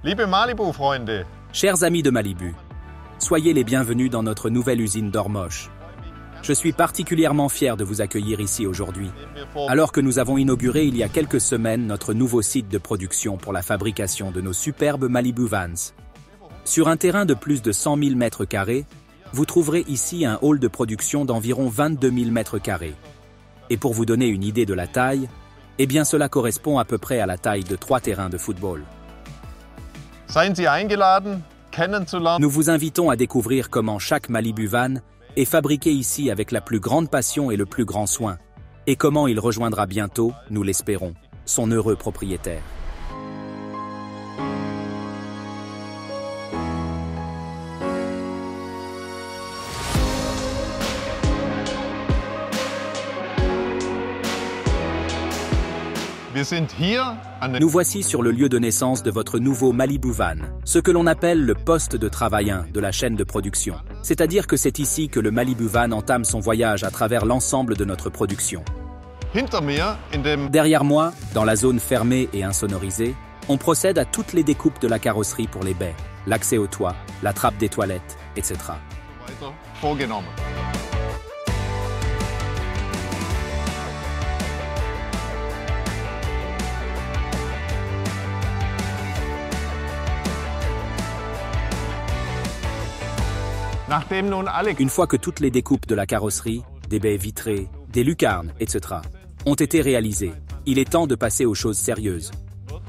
Liebe Malibu-Freunde, Chers amis de Malibu, soyez les bienvenus dans notre nouvelle usine d'Ormož. Je suis particulièrement fier de vous accueillir ici aujourd'hui, alors que nous avons inauguré il y a quelques semaines notre nouveau site de production pour la fabrication de nos superbes Malibu Vans. Sur un terrain de plus de 100 000 m², vous trouverez ici un hall de production d'environ 22 000 m². Et pour vous donner une idée de la taille, eh bien cela correspond à peu près à la taille de 3 terrains de football. seien Sie eingeladen, kennenzulernen. Nous vous invitons à découvrir comment chaque Malibu Van est fabriqué ici avec la plus grande passion et le plus grand soin, et comment il rejoindra bientôt, nous l'espérons, son heureux propriétaire. Wir sind hier an der Nous voici sur le lieu de naissance de votre nouveau Malibu Van, ce que l'on appelle le poste de travail 1 de la chaîne de production. C'est-à-dire que c'est ici que le Malibu Van entame son voyage à travers l'ensemble de notre production. hinter mir in dem Derrière moi, dans la zone fermée et insonorisée, on procède à toutes les découpes de la carrosserie pour les baies, l'accès au toit, la trappe des toilettes, etc. weiter vorgenommen. Nachdem nun alle Une fois que toutes les découpes de la carrosserie, des baies vitrées, des lucarnes, etc. ont été réalisées, il est temps de passer aux choses sérieuses.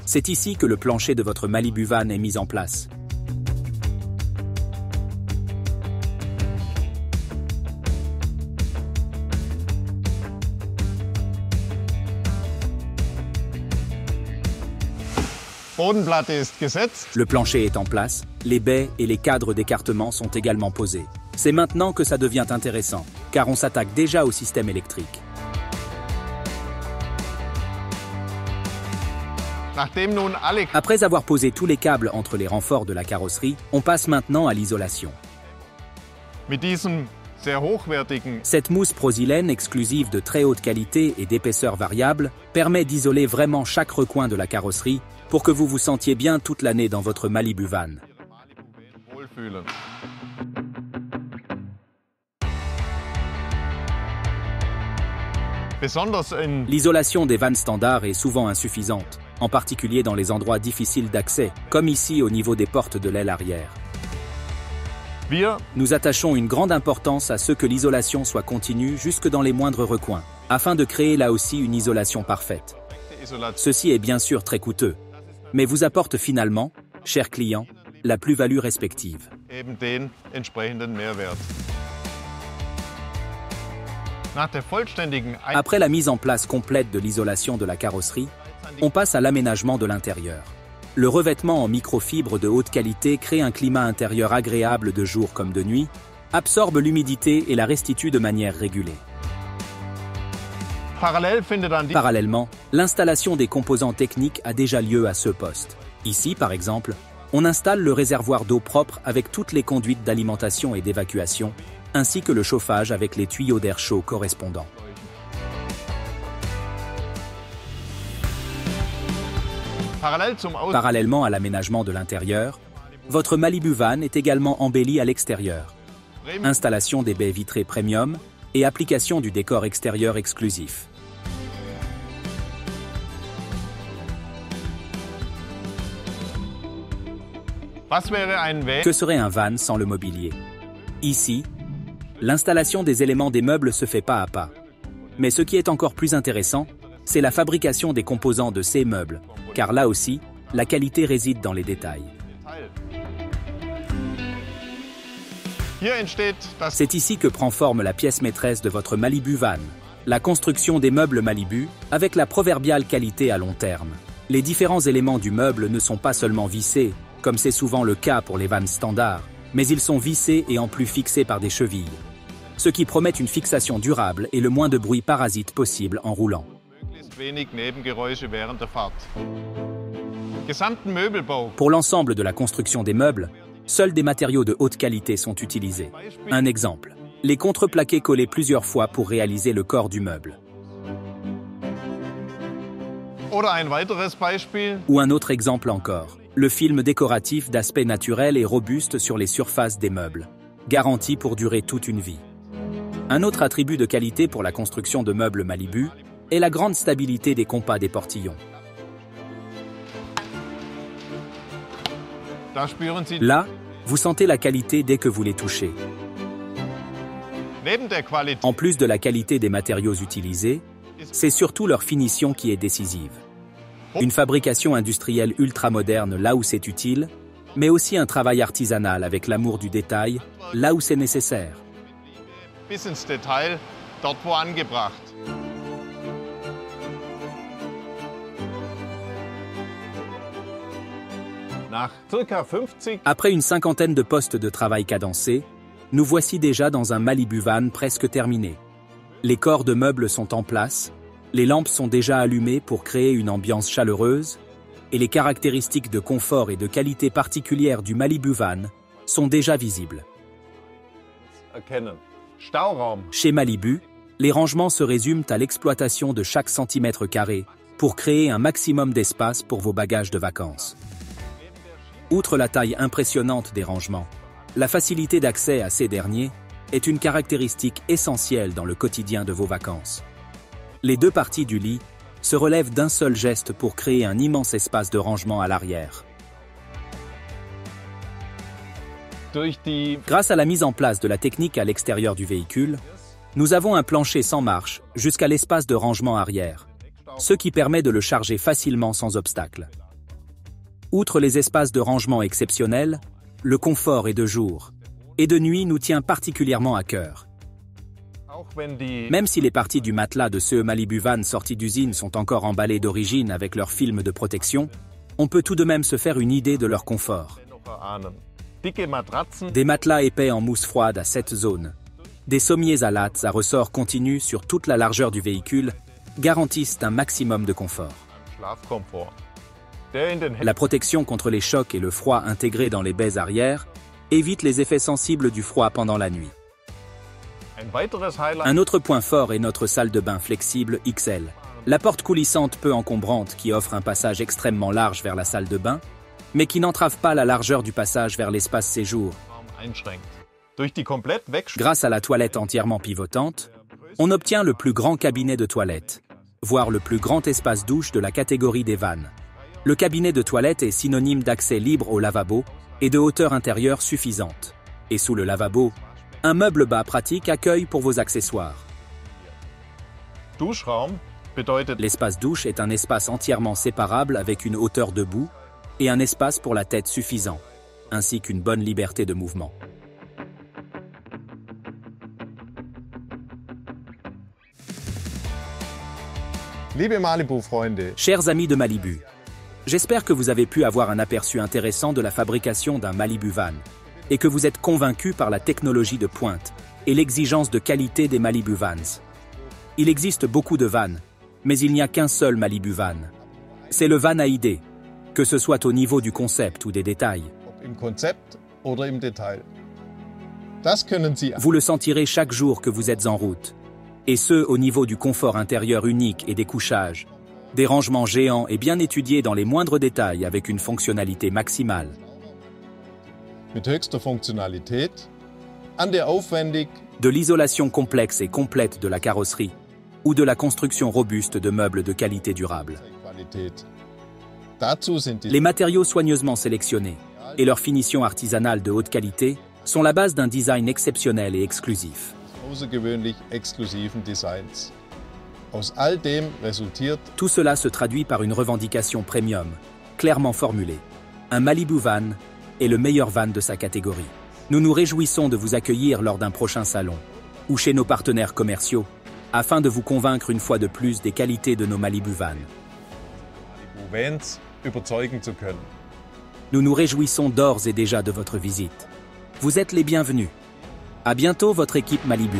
C'est ici que le plancher de votre Malibu Van est mis en place. Bodenplatte ist gesetzt. Le plancher est en place, les baies et les cadres d'écartement sont également posés. C'est maintenant que ça devient intéressant, car on s'attaque déjà au système électrique. Nachdem nun alle Après avoir posé tous les câbles entre les renforts de la carrosserie, on passe maintenant à l'isolation. mit diesem sehr hochwertigen Cette mousse prosylène exclusive de très haute qualité et d'épaisseur variable permet d'isoler vraiment chaque recoin de la carrosserie pour que vous vous sentiez bien toute l'année dans votre Malibu Van. wohlfühlen. Besonders in L'isolation des vannes standards est souvent insuffisante, en particulier dans les endroits difficiles d'accès, comme ici au niveau des portes de l'aile arrière. wir Nous attachons une grande importance à ce que l'isolation soit continue jusque dans les moindres recoins, afin de créer là aussi une isolation parfaite. Isolation Ceci est bien sûr très coûteux, mais vous apporte finalement, chers clients, la plus-value respective. eben den entsprechenden Mehrwert. Nach der vollständigen Après la mise en place complète de l'isolation de la carrosserie, on passe à l'aménagement de l'intérieur. Le revêtement en microfibre de haute qualité crée un climat intérieur agréable de jour comme de nuit, absorbe l'humidité et la restitue de manière régulée. Parallel findet an die Parallèlement, l'installation des composants techniques a déjà lieu à ce poste. Ici, par exemple, on installe le réservoir d'eau propre avec toutes les conduites d'alimentation et d'évacuation, ainsi que le chauffage avec les tuyaux d'air chaud correspondants. parallel zum Aus Parallèlement à l'aménagement de l'intérieur, votre Malibu Van est également embelli à l'extérieur. Installation des baies vitrées premium et application du décor extérieur exclusif. Was wäre ein Weg Que serait un van sans le mobilier? Ici, l'installation des éléments des meubles se fait pas à pas. Mais ce qui est encore plus intéressant, c'est la fabrication des composants de ces meubles, car là aussi, la qualité réside dans les détails. Hier entsteht das C'est ici que prend forme la pièce maîtresse de votre Malibu Van, la construction des meubles Malibu avec la proverbiale qualité à long terme. Les différents éléments du meuble ne sont pas seulement vissés, comme c'est souvent le cas pour les vannes standards, mais ils sont vissés et en plus fixés par des chevilles, ce qui promet une fixation durable et le moins de bruit parasite possible en roulant. möglichst wenig Nebengeräusche während der Fahrt. Gesamten Möbelbau Pour l'ensemble de la construction des meubles, seuls des matériaux de haute qualité sont utilisés. Un exemple, les contreplaqués collés plusieurs fois pour réaliser le corps du meuble. Oder ein weiteres Beispiel, Ou un autre exemple encore, le film décoratif d'aspect naturel et robuste sur les surfaces des meubles, garanti pour durer toute une vie. Un autre attribut de qualité pour la construction de meubles Malibu est la grande stabilité des compas des portillons. Là, vous sentez la qualité dès que vous les touchez. En plus de la qualité des matériaux utilisés, c'est surtout leur finition qui est décisive. Une fabrication industrielle ultra-moderne là où c'est utile, mais aussi un travail artisanal avec l'amour du détail là où c'est nécessaire. Bis ins Detail, dort wo angebracht. Après une cinquantaine de postes de travail cadencés, nous voici déjà dans un Malibu Van presque terminé. Les corps de meubles sont en place, les lampes sont déjà allumées pour créer une ambiance chaleureuse, et les caractéristiques de confort et de qualité particulière du Malibu Van sont déjà visibles. Chez Malibu, les rangements se résument à l'exploitation de chaque centimètre carré pour créer un maximum d'espace pour vos bagages de vacances. Outre la taille impressionnante des rangements, la facilité d'accès à ces derniers est une caractéristique essentielle dans le quotidien de vos vacances. Les deux parties du lit se relèvent d'un seul geste pour créer un immense espace de rangement à l'arrière. Grâce à la mise en place de la technique à l'extérieur du véhicule, nous avons un plancher sans marche jusqu'à l'espace de rangement arrière, ce qui permet de le charger facilement sans obstacle. Outre les espaces de rangement exceptionnels, le confort est de jour et de nuit nous tient particulièrement à cœur. Même si les parties du matelas de ce Malibu Van sortis d'usine sont encore emballées d'origine avec leur film de protection, on peut tout de même se faire une idée de leur confort. Des matelas épais en mousse froide à 7 zones, des sommiers à lattes à ressort continu sur toute la largeur du véhicule garantissent un maximum de confort. La protection contre les chocs et le froid intégré dans les baies arrière évite les effets sensibles du froid pendant la nuit. Un autre point fort est notre salle de bain flexible XL. La porte coulissante peu encombrante qui offre un passage extrêmement large vers la salle de bain, mais qui n'entrave pas la largeur du passage vers l'espace séjour. Grâce à la toilette entièrement pivotante, on obtient le plus grand cabinet de toilette, voire le plus grand espace douche de la catégorie des vannes. Le cabinet de toilette est synonyme d'accès libre au lavabo et de hauteur intérieure suffisante. Et sous le lavabo, un meuble bas pratique accueille pour vos accessoires. L'espace douche est un espace entièrement séparable avec une hauteur debout et un espace pour la tête suffisant, ainsi qu'une bonne liberté de mouvement. Chers amis de Malibu, j'espère que vous avez pu avoir un aperçu intéressant de la fabrication d'un Malibu Van et que vous êtes convaincus par la technologie de pointe et l'exigence de qualité des Malibu Vans. Il existe beaucoup de vannes, mais il n'y a qu'un seul Malibu Van. C'est le van à idées, que ce soit au niveau du concept ou des détails. Vous le sentirez chaque jour que vous êtes en route, et ce au niveau du confort intérieur unique et des couchages, des rangements géants et bien étudiés dans les moindres détails avec une fonctionnalité maximale. De l'isolation complexe et complète de la carrosserie ou de la construction robuste de meubles de qualité durable. Les matériaux soigneusement sélectionnés et leur finition artisanale de haute qualité sont la base d'un design exceptionnel et exclusif. Tout cela se traduit par une revendication premium, clairement formulée. Un Malibu Van est le meilleur van de sa catégorie. Nous nous réjouissons de vous accueillir lors d'un prochain salon, ou chez nos partenaires commerciaux, afin de vous convaincre une fois de plus des qualités de nos Malibu Van. Nous nous réjouissons d'ores et déjà de votre visite. Vous êtes les bienvenus. À bientôt, votre équipe Malibu.